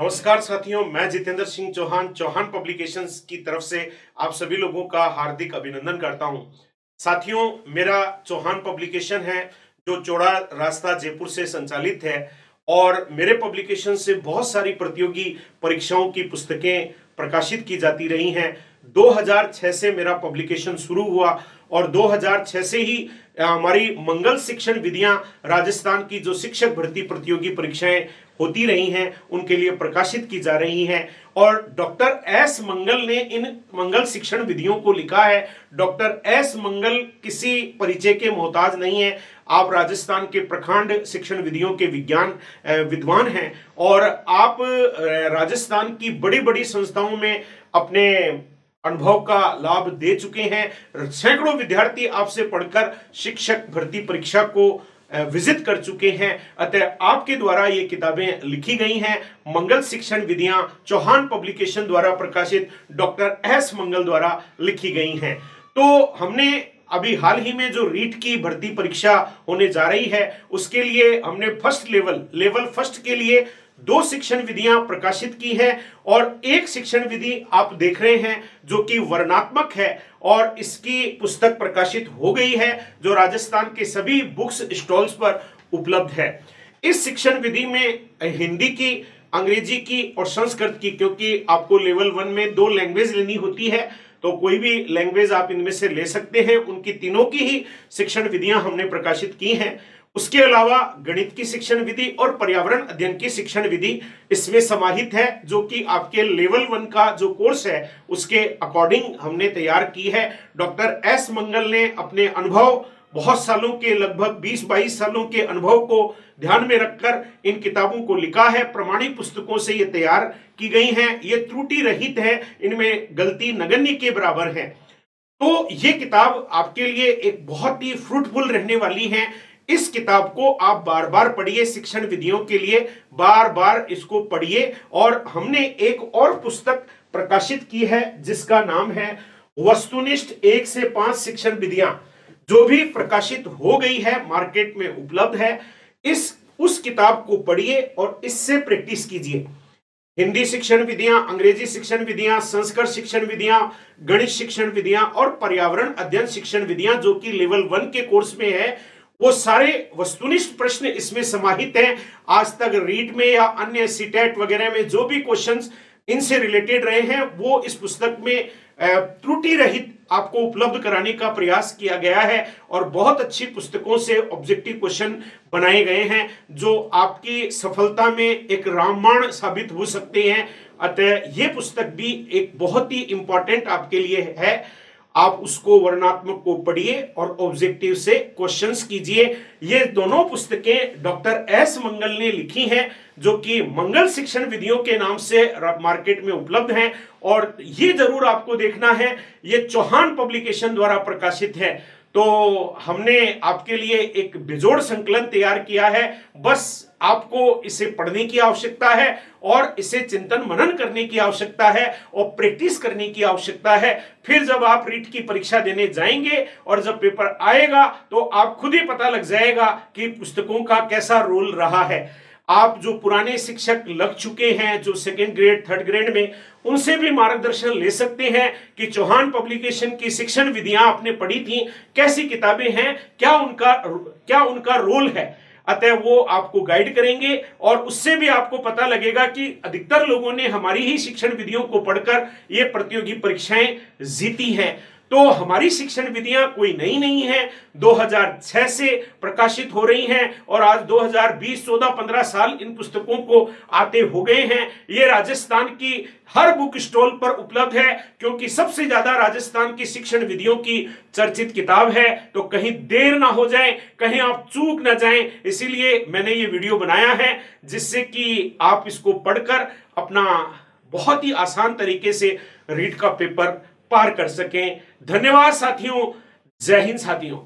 नमस्कार साथियों, मैं जितेंद्र सिंह चौहान चौहान पब्लिकेशंस की तरफ से आप सभी लोगों का हार्दिक अभिनंदन करता हूं। साथियों, मेरा चौहान पब्लिकेशन है जो चौड़ा रास्ता जयपुर से संचालित है और मेरे पब्लिकेशन से बहुत सारी प्रतियोगी परीक्षाओं की पुस्तकें प्रकाशित की जाती रही हैं। 2006 से मेरा पब्लिकेशन शुरू हुआ और 2006 से ही हमारी मंगल शिक्षण विधियां राजस्थान की जो शिक्षक भर्ती प्रतियोगी परीक्षाएं होती रही हैं उनके लिए प्रकाशित की जा रही हैं। और डॉक्टर एस मंगल ने इन मंगल शिक्षण विधियों को लिखा है। डॉक्टर एस मंगल किसी परिचय के मोहताज नहीं है। आप राजस्थान के प्रखंड शिक्षण विधियों के विद्वान हैं और आप राजस्थान की बड़ी बड़ी संस्थाओं में अपने अनुभव का लाभ दे चुके हैं। सैकड़ों विद्यार्थी आपसे पढ़कर शिक्षक भर्ती परीक्षा को विजिट कर चुके हैं। अतः आपके द्वारा ये किताबें लिखी गई हैं। मंगल शिक्षण विधियां चौहान पब्लिकेशन द्वारा प्रकाशित डॉक्टर एस मंगल द्वारा लिखी गई हैं। तो हमने अभी हाल ही में जो रीट की भर्ती परीक्षा होने जा रही है उसके लिए हमने फर्स्ट लेवल फर्स्ट के लिए 2 शिक्षण विधियां प्रकाशित की हैं और एक शिक्षण विधि आप देख रहे हैं जो कि वर्णनात्मक है और इसकी पुस्तक प्रकाशित हो गई है जो राजस्थान के सभी बुक्स स्टॉल्स पर उपलब्ध है। इस शिक्षण विधि में हिंदी की, अंग्रेजी की और संस्कृत की, क्योंकि आपको लेवल 1 में 2 लैंग्वेज लेनी होती है तो कोई भी लैंग्वेज आप इनमें से ले सकते हैं। उनकी तीनों की ही शिक्षण विधियां हमने प्रकाशित की हैं। उसके अलावा गणित की शिक्षण विधि और पर्यावरण अध्ययन की शिक्षण विधि इसमें समाहित है जो कि आपके लेवल 1 का जो कोर्स है उसके अकॉर्डिंग हमने तैयार की है। डॉक्टर एस मंगल ने अपने अनुभव, बहुत सालों के, लगभग 20-22 सालों के अनुभव को ध्यान में रखकर इन किताबों को लिखा है। प्रमाणित पुस्तकों से ये तैयार की गई हैं। ये त्रुटि रहित है, इनमें गलती नगण्य के बराबर है। तो ये किताब आपके लिए एक बहुत ही फ्रूटफुल रहने वाली है। इस किताब को आप बार बार पढ़िए, शिक्षण विधियों के लिए बार बार इसको पढ़िए। और हमने एक और पुस्तक प्रकाशित की है जिसका नाम है वस्तुनिष्ठ 1 से 5 शिक्षण विधियां, जो भी प्रकाशित हो गई है, मार्केट में उपलब्ध है। उस किताब को पढ़िए और इससे प्रैक्टिस कीजिए। हिंदी शिक्षण विधियां, अंग्रेजी शिक्षण विधियां, संस्कृत शिक्षण विधियां, गणित शिक्षण विधियां और पर्यावरण अध्ययन शिक्षण विधियां जो कि लेवल 1 के कोर्स में है, वो सारे वस्तुनिष्ठ प्रश्न इसमें समाहित हैं। आज तक रीट में या अन्य सीटेट वगैरह में जो भी क्वेश्चंस इनसे रिलेटेड रहे हैं वो इस पुस्तक में त्रुटि रहित आपको उपलब्ध कराने का प्रयास किया गया है। और बहुत अच्छी पुस्तकों से ऑब्जेक्टिव क्वेश्चन बनाए गए हैं जो आपकी सफलता में एक रामबाण साबित हो सकते हैं। अतः ये पुस्तक भी एक बहुत ही इंपॉर्टेंट आपके लिए है। आप उसको वर्णनात्मक को पढ़िए और ऑब्जेक्टिव से क्वेश्चंस कीजिए। ये दोनों पुस्तकें डॉक्टर एस मंगल ने लिखी हैं जो कि मंगल शिक्षण विधियों के नाम से मार्केट में उपलब्ध हैं। और ये जरूर आपको देखना है, ये चौहान पब्लिकेशन द्वारा प्रकाशित है। तो हमने आपके लिए एक बेजोड़ संकलन तैयार किया है। बस आपको इसे पढ़ने की आवश्यकता है और इसे चिंतन मनन करने की आवश्यकता है और प्रैक्टिस करने की आवश्यकता है। फिर जब आप रीट की परीक्षा देने जाएंगे और जब पेपर आएगा तो आप खुद ही पता लग जाएगा कि पुस्तकों का कैसा रोल रहा है। आप जो पुराने शिक्षक लग चुके हैं, जो 2nd ग्रेड 3rd ग्रेड में, उनसे भी मार्गदर्शन ले सकते हैं कि चौहान पब्लिकेशन की शिक्षण विधियां आपने पढ़ी थी, कैसी किताबें हैं, क्या उनका रोल है। अतः वो आपको गाइड करेंगे और उससे भी आपको पता लगेगा कि अधिकतर लोगों ने हमारी ही शिक्षण विधियों को पढ़कर ये प्रतियोगी परीक्षाएं जीती हैं। तो हमारी शिक्षण विधियां कोई नई नहीं है, 2006 से प्रकाशित हो रही हैं और आज 2020, 14, 15 साल इन पुस्तकों को आते हो गए हैं। ये राजस्थान की हर बुक स्टॉल पर उपलब्ध है क्योंकि सबसे ज्यादा राजस्थान की शिक्षण विधियों की चर्चित किताब है। तो कहीं देर ना हो जाए, कहीं आप चूक ना जाएं, इसीलिए मैंने ये वीडियो बनाया है जिससे कि आप इसको पढ़कर अपना बहुत ही आसान तरीके से रीट का पेपर पार कर सकें। धन्यवाद साथियों। जय हिंद साथियों।